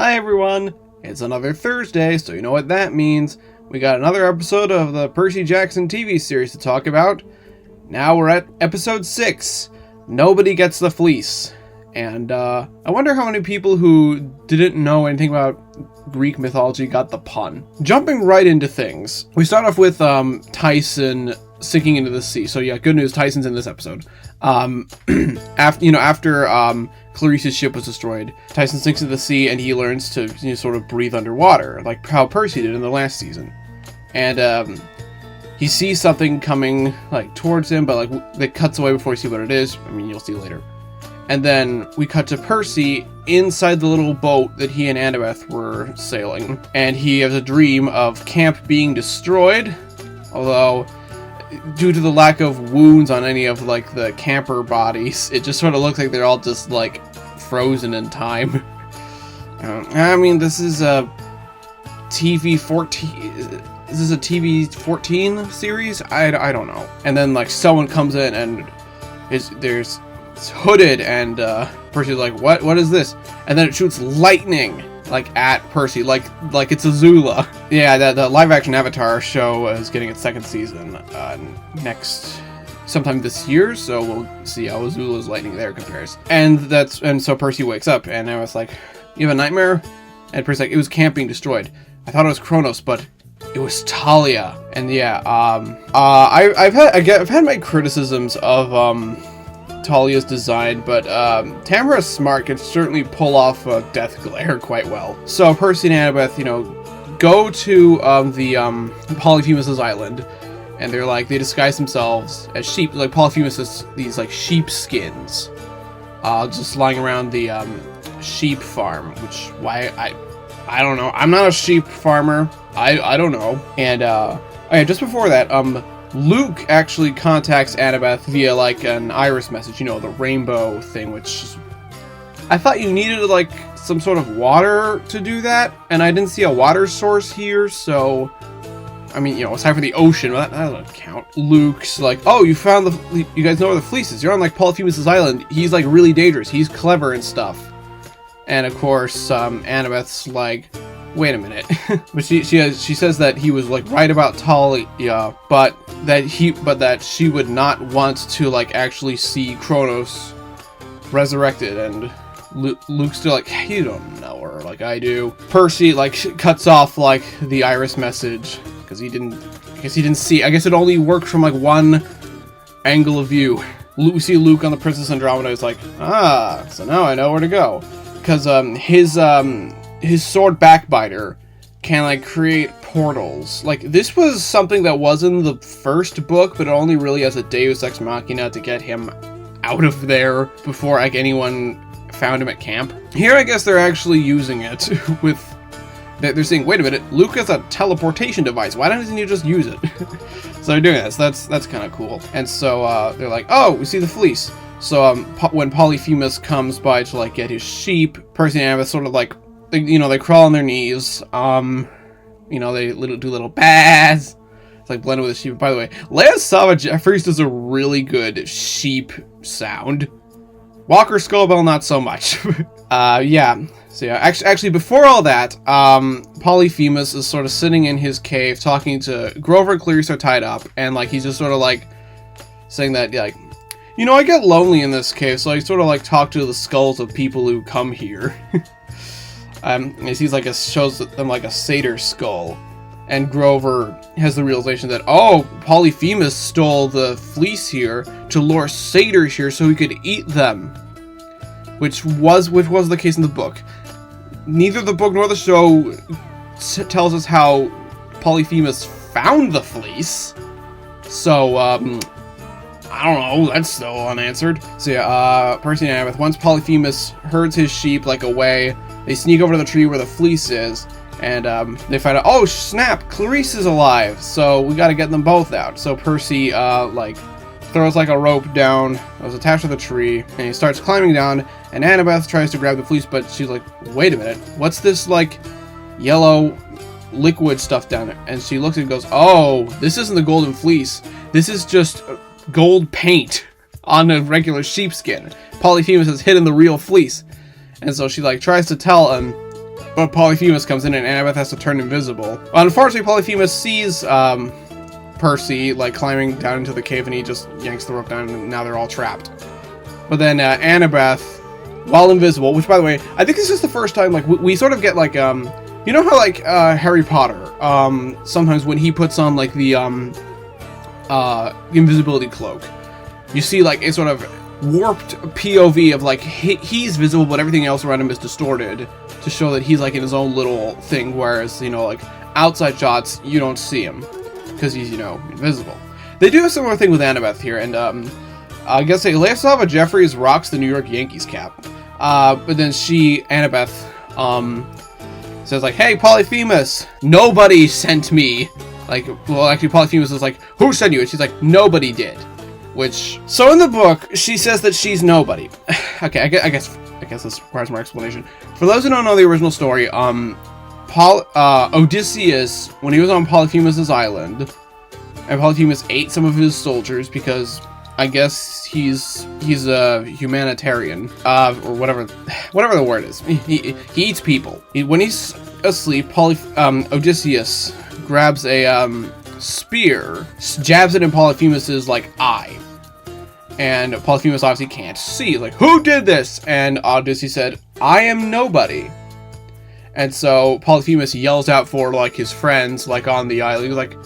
Hi everyone! It's another Thursday, so you know what that means. We got another episode of the Percy Jackson TV series to talk about. Now we're at episode 6, Nobody Gets the Fleece. And I wonder how many people who didn't know anything about Greek mythology got the pun. Jumping right into things, we start off with Tyson sinking into the sea. So yeah, good news, Tyson's in this episode. After Clarisse's ship was destroyed, Tyson sinks into the sea and he learns to sort of breathe underwater, like how Percy did in the last season. And he sees something coming towards him, but it cuts away before you see what it is. I mean, you'll see later. And then we cut to Percy inside the little boat that he and Annabeth were sailing, and he has a dream of camp being destroyed, although due to the lack of wounds on any of the camper bodies, it just sort of looks like they're all just frozen in time. I mean, this is a TV 14. Is this a TV 14 series? I don't know. And then someone comes in and it's hooded, and Percy's like, what is this? And then it shoots lightning at Percy, like it's Azula. Yeah, the live action Avatar show is getting its second season next sometime this year, so we'll see how Azula's lightning there compares. And so Percy wakes up and I was like, you have a nightmare? And Percy's like, it was camp being destroyed. I thought it was Kronos, but it was Talia. And yeah, I've had my criticisms of Talia's design, but Tamara Smart can certainly pull off Death Glare quite well. So Percy and Annabeth, go to the Polyphemus' island, and they disguise themselves as sheep. Polyphemus has these sheep skins, just lying around the sheep farm. Which I don't know. I'm not a sheep farmer. I don't know. And okay, just before that, Luke actually contacts Annabeth via an iris message, the rainbow thing, which I thought you needed some sort of water to do that, and I didn't see a water source here, so I mean, aside from the ocean, that doesn't count. Luke's like, oh, you found you guys know where the fleece is. You're on Polyphemus' island. He's really dangerous. He's clever and stuff. And of course, Annabeth's like, wait a minute. But she says that he was right about Talia, but that she would not want to actually see Kronos resurrected. And Luke's still you don't know her like I do. Percy cuts off the iris message because he didn't see. I guess it only worked from one angle of view. We see Luke on the Princess Andromeda is so now I know where to go, because his sword Backbiter can create portals. This was something that was in the first book, but only really as a Deus Ex Machina to get him out of there before anyone found him at camp. Here I guess they're actually using it with, they're saying, wait a minute, Luke has a teleportation device, why doesn't he just use it? So they're doing that, so that's kind of cool. And so they're like, oh, we see the fleece. So when Polyphemus comes by to get his sheep, Percy and Annabeth sort of they crawl on their knees, they do little baths. It's blended with the sheep. By the way, Leia Sava Jeffries does a really good sheep sound. Walker Scobell, not so much. Yeah. So yeah, actually before all that, Polyphemus is sort of sitting in his cave talking to Grover and Clarisse are tied up, and he's just sort of saying that I get lonely in this cave, so I sort of talk to the skulls of people who come here. He sees shows them a satyr skull, and Grover has the realization that, oh, Polyphemus stole the fleece here to lure satyrs here so he could eat them, which was the case in the book. Neither the book nor the show tells us how Polyphemus found the fleece, so I don't know, that's still unanswered. So yeah, Percy and Annabeth, once Polyphemus herds his sheep away, they sneak over to the tree where the fleece is, and they find out, oh snap, Clarisse is alive, so we gotta get them both out. So Percy throws a rope down that was attached to the tree, and he starts climbing down, and Annabeth tries to grab the fleece, but she's like, wait a minute, what's this yellow liquid stuff down there? And she looks and goes, oh, this isn't the Golden Fleece, this is just gold paint on a regular sheepskin. Polyphemus has hidden the real fleece. And so she tries to tell him, But Polyphemus comes in and Annabeth has to turn invisible. Unfortunately, Polyphemus sees Percy like climbing down into the cave, and he just yanks the rope down, and now they're all trapped. But then Annabeth, while invisible, which by the way, I think this is the first time like we sort of get like you know how like Harry Potter sometimes when he puts on like the invisibility cloak, you see like a sort of warped POV of like he's visible but everything else around him is distorted to show that he's like in his own little thing, whereas, you know, like outside shots you don't see him because he's, you know, invisible. They do a similar thing with Annabeth here, and I guess they last off Jeffries rocks the New York Yankees cap, but then Annabeth says like, hey Polyphemus, nobody sent me. Like, well, actually Polyphemus is like, who sent you? And she's like, nobody did. Which, so in the book, she says that she's nobody. Okay, I guess this requires more explanation. For those who don't know the original story, Odysseus, when he was on Polyphemus's island, and Polyphemus ate some of his soldiers because I guess he's a humanitarian, or whatever the word is. He eats people. When he's asleep, Odysseus grabs a spear, jabs it in Polyphemus's like eye, and Polyphemus obviously can't see. Like, who did this? And Odysseus said, I am nobody. And so Polyphemus yells out for like his friends like on the island. He's like,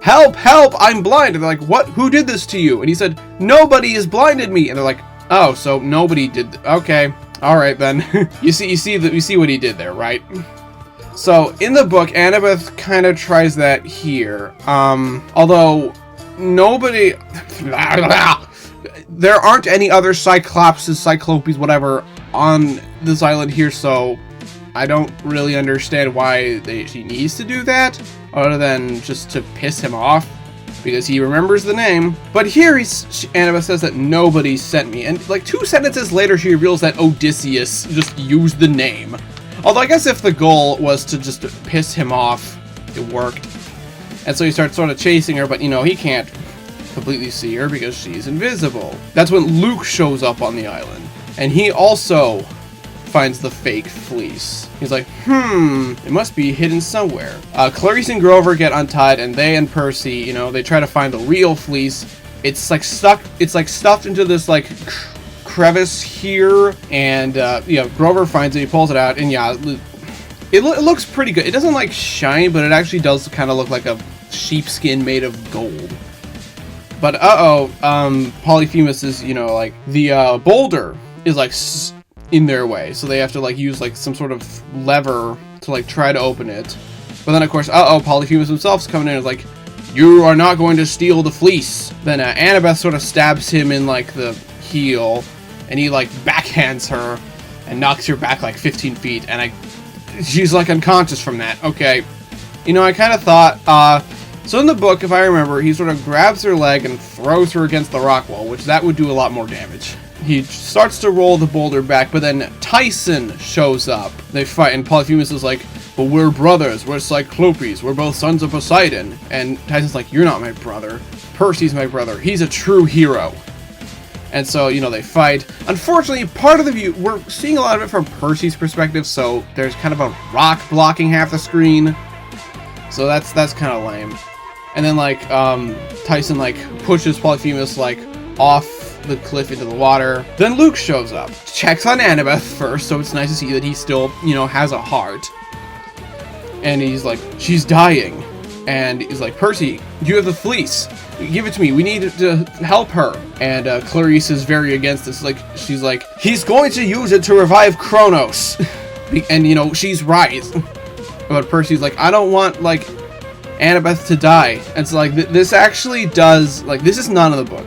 help, help, I'm blind. And they're like, what? Who did this to you? And he said, nobody has blinded me. And they're like, oh, so nobody did. Okay, all right then. you see what he did there, right? So in the book, Annabeth kind of tries that here. Although nobody, there aren't any other Cyclopses, Cyclopes, whatever, on this island here, so I don't really understand why she needs to do that, other than just to piss him off, because he remembers the name. But here Annabeth says that nobody sent me, and like 2 sentences later she reveals that Odysseus just used the name. Although I guess if the goal was to just piss him off, it worked. And so he starts sort of chasing her, but you know, he can't completely see her because she's invisible. That's when Luke shows up on the island, and he also finds the fake fleece. He's like, it must be hidden somewhere. Clarisse and Grover get untied, and they and Percy, you know, they try to find the real fleece. It's like stuffed into this like crevice here, and Grover finds it, he pulls it out, and yeah, it looks pretty good. It doesn't like shine, but it actually does kind of look like a sheepskin made of gold. But Polyphemus is, you know, like the boulder is like in their way, so they have to like use like some sort of lever to like try to open it. But then of course, Polyphemus himself's coming in and is like, you are not going to steal the fleece. Then Annabeth sort of stabs him in like the heel, and he like backhands her and knocks her back like 15 feet, and she's like unconscious from that. Okay, you know, I kind of thought, so in the book, if I remember, he sort of grabs her leg and throws her against the rock wall, which that would do a lot more damage. He starts to roll the boulder back, but then Tyson shows up. They fight, and Polyphemus is like, but we're brothers, we're Cyclopes, we're both sons of Poseidon. And Tyson's like, you're not my brother. Percy's my brother. He's a true hero. And so, you know, they fight. Unfortunately, part of the view, we're seeing a lot of it from Percy's perspective, so there's kind of a rock blocking half the screen. So that's kind of lame. And then, like, Tyson, like, pushes Polyphemus, like, off the cliff into the water. Then Luke shows up, checks on Annabeth first, so it's nice to see that he still, you know, has a heart. And he's like, she's dying. And he's like, Percy, you have the fleece. Give it to me. We need to help her. And Clarisse is very against this. Like, she's like, he's going to use it to revive Kronos. And, you know, she's right. But Percy's like, I don't want, like, Annabeth to die. And so, like, this actually does, like, this is none of the book.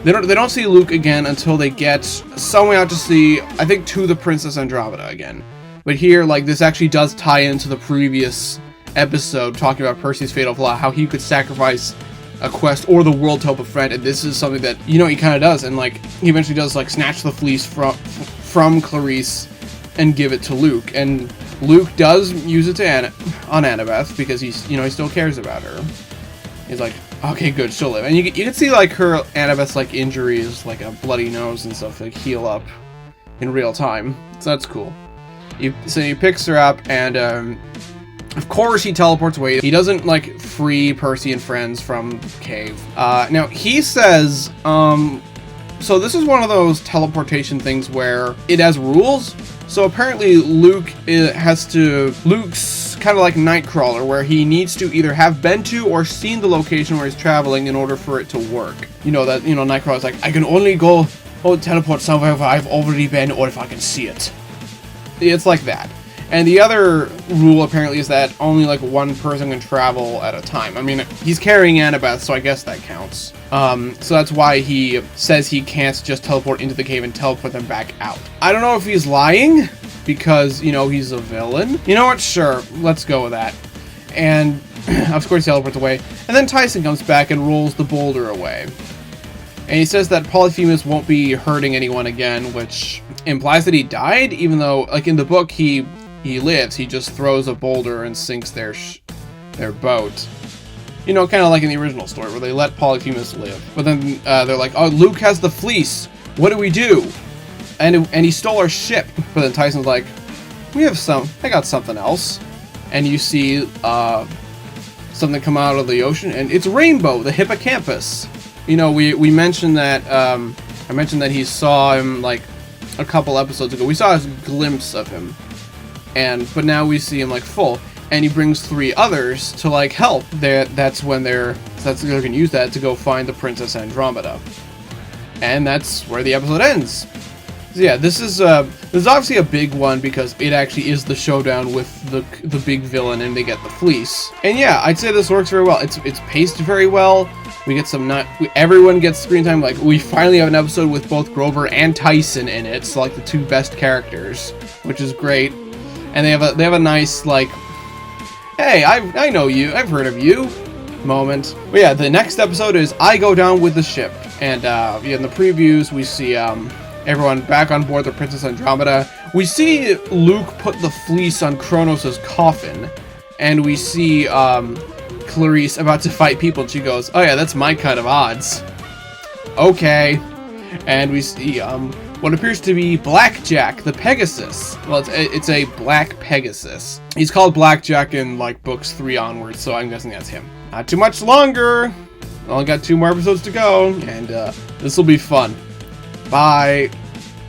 They don't see Luke again until they get somewhere out to sea, I think, to the Princess Andromeda again. But here, like, this actually does tie into the previous episode talking about Percy's fatal flaw, how he could sacrifice a quest or the world to help a friend, and this is something that, you know, he kind of does, and like he eventually does like snatch the fleece from Clarisse and give it to Luke, and Luke does use it on Annabeth because he still cares about her. He's like, okay, good, she'll live, and you can see like Annabeth's like injuries, like a bloody nose and stuff, like heal up in real time, so that's cool. So he picks her up, and of course he teleports away. He doesn't like free Percy and friends from the cave. Now he says, so this is one of those teleportation things where it has rules. So apparently Luke's kind of like Nightcrawler, where he needs to either have been to or seen the location where he's traveling in order for it to work. Nightcrawler's like, I can only go teleport somewhere where I've already been or if I can see it. It's like that. And the other rule apparently is that only like one person can travel at a time. I mean, he's carrying Annabeth, so I guess that counts. So that's why he says he can't just teleport into the cave and teleport them back out. I don't know if he's lying, because, he's a villain. You know what? Sure, let's go with that. And, of course, he teleports away. And then Tyson comes back and rolls the boulder away. And he says that Polyphemus won't be hurting anyone again, which implies that he died, even though, like, in the book, he lives. He just throws a boulder and sinks their boat. Kind of like in the original story, where they let Polyphemus live. But then they're like, oh, Luke has the fleece. What do we do? And he stole our ship. But then Tyson's like, I got something else. And you see something come out of the ocean, and it's Rainbow, the hippocampus. We mentioned that, I mentioned that he saw him, like, a couple episodes ago. We saw a glimpse of him. But now we see him, like, full. And he brings 3 others to, like, help. That's when they're going to use that to go find the Princess Andromeda. And that's where the episode ends. So yeah, this is obviously a big one because it actually is the showdown with the big villain, and they get the fleece. And yeah, I'd say this works very well. It's paced very well. We get everyone gets screen time. Like, we finally have an episode with both Grover and Tyson in it. So, like, the 2 best characters, which is great. And they have a nice, like, hey, I know you, I've heard of you moment. But yeah, the next episode is I Go Down with the Ship. And in the previews, we see everyone back on board the Princess Andromeda. We see Luke put the fleece on Kronos' coffin. And we see Clarisse about to fight people, and she goes, oh yeah, that's my kind of odds. Okay. And we see what appears to be Blackjack, the Pegasus. Well, it's a black Pegasus. He's called Blackjack in, like, books 3 onwards, so I'm guessing that's him. Not too much longer. Only got 2 more episodes to go, and this will be fun. Bye.